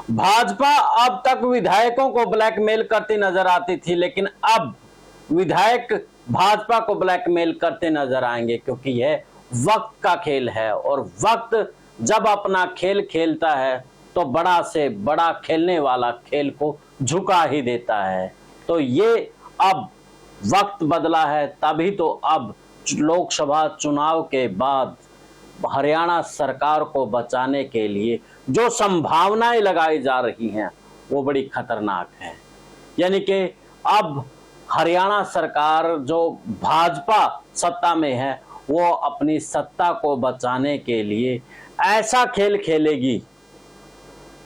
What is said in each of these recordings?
भाजपा अब तक विधायकों को ब्लैकमेल करती नजर आती थी, लेकिन अब विधायक भाजपा को ब्लैकमेल करते नजर आएंगे, क्योंकि यह वक्त का खेल है और वक्त जब अपना खेल खेलता है तो बड़ा से बड़ा खेलने वाला खेल को झुका ही देता है। तो ये अब वक्त बदला है, तभी तो अब लोकसभा चुनाव के बाद हरियाणा सरकार को बचाने के लिए जो संभावनाएं लगाई जा रही हैं वो बड़ी खतरनाक है। यानी कि अब हरियाणा सरकार जो भाजपा सत्ता में है वो अपनी सत्ता को बचाने के लिए ऐसा खेल खेलेगी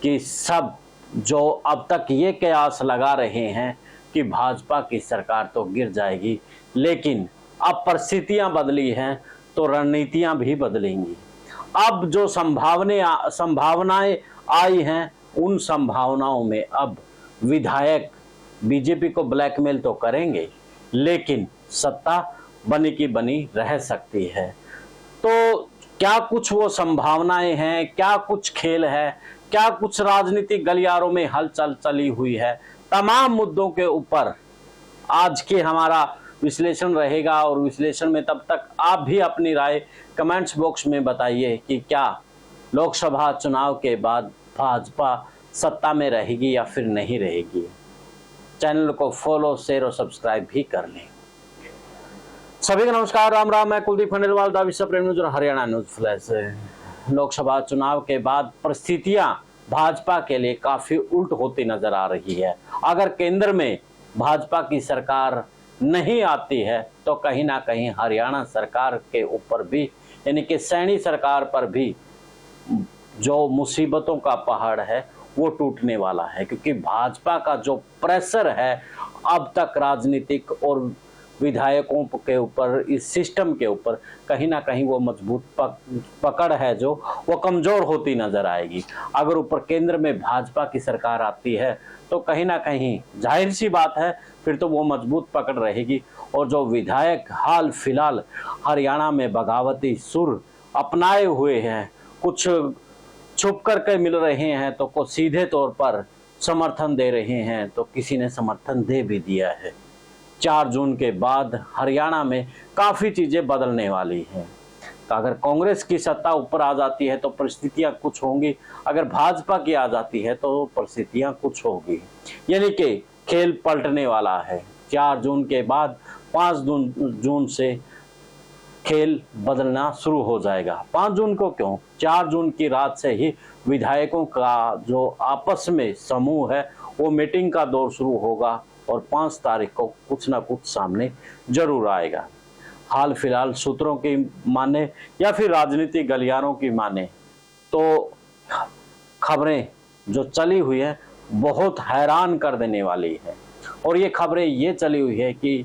कि सब जो अब तक ये कयास लगा रहे हैं कि भाजपा की सरकार तो गिर जाएगी, लेकिन अब परिस्थितियां बदली हैं तो रणनीतियां भी बदलेंगी। अब जो संभावनाएं आई हैं उन संभावनाओं में अब विधायक बीजेपी को ब्लैकमेल तो करेंगे, लेकिन सत्ता बनी की बनी रह सकती है। तो क्या कुछ वो संभावनाएं हैं, क्या कुछ खेल है, क्या कुछ राजनीतिक गलियारों में हलचल चली हुई है, तमाम मुद्दों के ऊपर आज के हमारा विश्लेषण रहेगा। और विश्लेषण में तब तक आप भी अपनी राय कमेंट्स बॉक्स में बताइए कि क्या लोकसभा चुनाव के बाद भाजपा सत्ता में रहेगी या फिर नहीं रहेगी। चैनल को फॉलो, शेयर और सब्सक्राइब भी कर लें। सभी को नमस्कार, राम राम। मैं कुलदीप खंडेलवाल, द विश्व प्रेम न्यूज और हरियाणा न्यूज फ्लैश। लोकसभा चुनाव के बाद परिस्थितियां भाजपा के लिए काफी उल्ट होती नजर आ रही है। अगर केंद्र में भाजपा की सरकार नहीं आती है तो कहीं ना कहीं हरियाणा सरकार के ऊपर भी, यानी कि सैनी सरकार पर भी जो मुसीबतों का पहाड़ है वो टूटने वाला है, क्योंकि भाजपा का जो प्रेशर है अब तक राजनीतिक और विधायकों के ऊपर, इस सिस्टम के ऊपर कहीं ना कहीं वो मजबूत पकड़ है जो वो कमजोर होती नजर आएगी। अगर ऊपर केंद्र में भाजपा की सरकार आती है तो कहीं ना कहीं जाहिर सी बात है फिर तो वो मजबूत पकड़ रहेगी। और जो विधायक हाल फिलहाल हरियाणा में बगावती सुर अपनाए हुए हैं, कुछ छुप करके मिल रहे हैं तो कुछ सीधे तौर पर समर्थन दे रहे हैं, तो किसी ने समर्थन दे भी दिया है। 4 जून के बाद हरियाणा में काफ़ी चीज़ें बदलने वाली हैं। तो अगर कांग्रेस की सत्ता ऊपर आ जाती है तो परिस्थितियां कुछ होंगी, अगर भाजपा की आ जाती है तो परिस्थितियां कुछ होगी। यानी कि खेल पलटने वाला है। 4 जून के बाद 5 जून से खेल बदलना शुरू हो जाएगा। 5 जून को क्यों, 4 जून की रात से ही विधायकों का जो आपस में समूह है वो मीटिंग का दौर शुरू होगा और 5 तारीख को कुछ ना कुछ सामने जरूर आएगा। हाल फिलहाल सूत्रों की माने या फिर राजनीतिक गलियारों की माने तो खबरें जो चली हुई है बहुत हैरान कर देने वाली है। और ये खबरें ये चली हुई है कि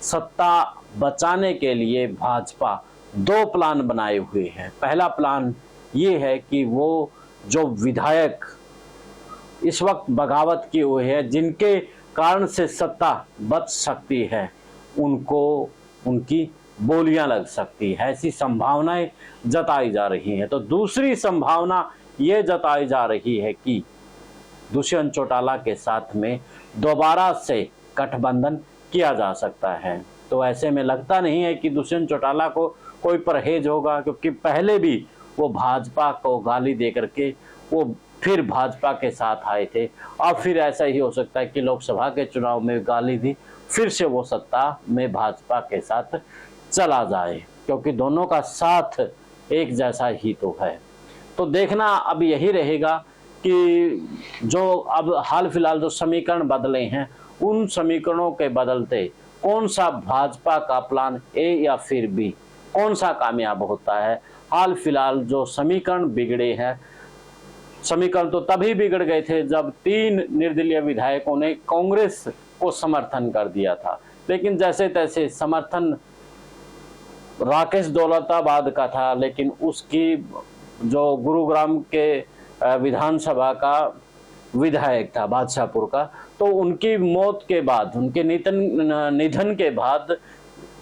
सत्ता बचाने के लिए भाजपा 2 प्लान बनाए हुए हैं। पहला प्लान ये है कि वो जो विधायक इस वक्त बगावत किए हुए हैं, जिनके कारण से सत्ता बच सकती है, उनको उनकी बोलियां लग सकती है, ऐसी संभावनाएं जताई जा रही हैं। तो दूसरी संभावना ये जताई जा रही है कि दुष्यंत चौटाला के साथ में दोबारा से गठबंधन किया जा सकता है। तो ऐसे में लगता नहीं है कि दुष्यंत चौटाला को कोई परहेज होगा, क्योंकि पहले भी वो भाजपा को गाली दे करके वो फिर भाजपा के साथ आए थे। अब फिर ऐसा ही हो सकता है कि लोकसभा के चुनाव में गाली दी, फिर से वो सत्ता में भाजपा के साथ चला जाए, क्योंकि दोनों का साथ एक जैसा ही तो है। तो देखना अब यही रहेगा कि जो अब हाल फिलहाल जो समीकरण बदले हैं उन समीकरणों के बदलते कौन सा भाजपा का प्लान ए या फिर बी, कौन सा कामयाब होता है। हाल फिलहाल जो समीकरण बिगड़े हैं, समीकरण तो तभी बिगड़ गए थे जब 3 निर्दलीय विधायकों ने कांग्रेस को समर्थन कर दिया था, लेकिन जैसे तैसे समर्थन राकेश दौलताबाद का था, लेकिन उसकी जो गुरुग्राम के विधानसभा का विधायक था बादशाहपुर का, तो उनकी मौत के बाद, उनके निधन के बाद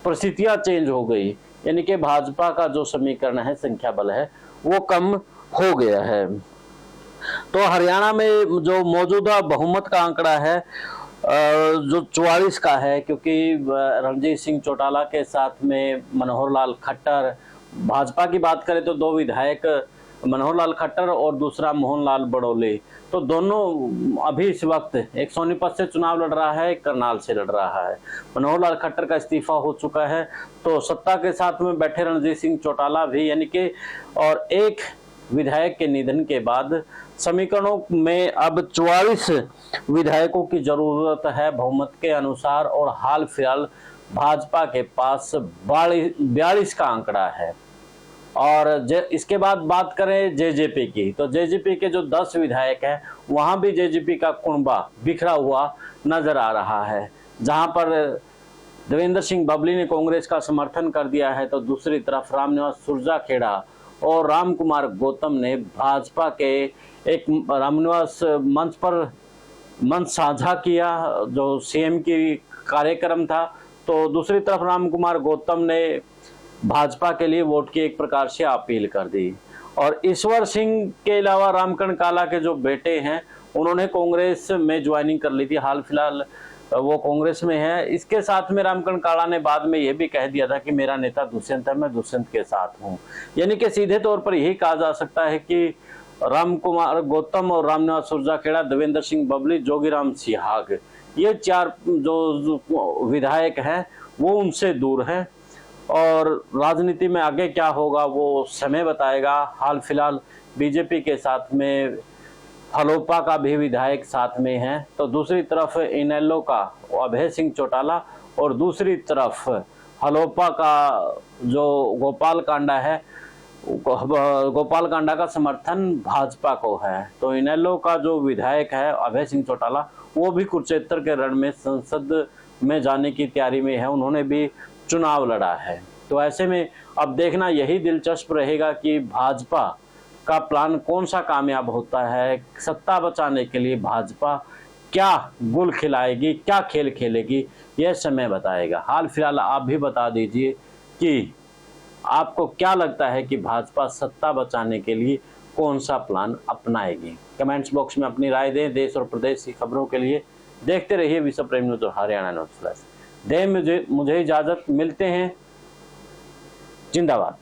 परिस्थितियां चेंज हो गई। यानी कि भाजपा का जो समीकरण है, संख्या बल है, वो कम हो गया है। तो हरियाणा में जो मौजूदा बहुमत का आंकड़ा है जो 44 का है, क्योंकि रणजीत सिंह चौटाला के साथ में मनोहर लाल खट्टर, भाजपा की बात करें तो 2 विधायक मनोहर लाल खट्टर और दूसरा मोहन लाल बड़ौले, तो दोनों अभी इस वक्त एक सोनीपत से चुनाव लड़ रहा है, एक करनाल से लड़ रहा है। मनोहर लाल खट्टर का इस्तीफा हो चुका है, तो सत्ता के साथ में बैठे रणजीत सिंह चौटाला भी, यानी कि और एक विधायक के निधन के बाद समीकरणों में अब 44 विधायकों की जरूरत है बहुमत के अनुसार, और हाल फिलहाल भाजपा के पास 42 का आंकड़ा है। और इसके बाद बात करें जेजेपी की, तो जेजेपी के जो 10 विधायक हैं वहां भी जेजेपी का कुनबा बिखरा हुआ नजर आ रहा है, जहां पर देवेंद्र सिंह बबली ने कांग्रेस का समर्थन कर दिया है, तो दूसरी तरफ रामनिवास सुरजाखेड़ा और राम कुमार गौतम ने भाजपा के एक रामनिवास मंच पर मंच साझा किया जो सीएम की कार्यक्रम था, तो दूसरी तरफ राम कुमार गौतम ने भाजपा के लिए वोट की एक प्रकार से अपील कर दी। और ईश्वर सिंह के अलावा रामकरण काला के जो बेटे हैं उन्होंने कांग्रेस में ज्वाइनिंग कर ली थी, हाल फिलहाल वो कांग्रेस में है। इसके साथ में रामकरण काला ने बाद में ये भी कह दिया था कि मेरा नेता दुष्यंत है, मैं दुष्यंत के साथ हूँ। यानी कि सीधे तौर पर यही कहा जा सकता है कि राम कुमार गौतम और रामनिवास सुरजाखेड़ा, देवेंद्र सिंह बबली, जोगीराम सिहाग, ये 4 जो विधायक हैं वो उनसे दूर हैं। और राजनीति में आगे क्या होगा वो समय बताएगा। हाल फिलहाल बीजेपी के साथ में हलोपा का भी विधायक साथ में है, तो दूसरी तरफ इनेलो का अभय सिंह चौटाला और दूसरी तरफ हलोपा का जो गोपाल कांडा है, गोपाल कांडा का समर्थन भाजपा को है। तो इनेलो का जो विधायक है अभय सिंह चौटाला वो भी कुरुक्षेत्र के रण में संसद में जाने की तैयारी में है, उन्होंने भी चुनाव लड़ा है। तो ऐसे में अब देखना यही दिलचस्प रहेगा कि भाजपा का प्लान कौन सा कामयाब होता है। सत्ता बचाने के लिए भाजपा क्या गुल खिलाएगी, क्या खेल खेलेगी, यह समय बताएगा। हाल फिलहाल आप भी बता दीजिए कि आपको क्या लगता है कि भाजपा सत्ता बचाने के लिए कौन सा प्लान अपनाएगी। कमेंट्स बॉक्स में अपनी राय दें। देश और प्रदेश की खबरों के लिए देखते रहिए विश्व प्रेम न्यूज और हरियाणा न्यूज फ्लैश। मुझे इजाजत, मिलते हैं। जिंदाबाद।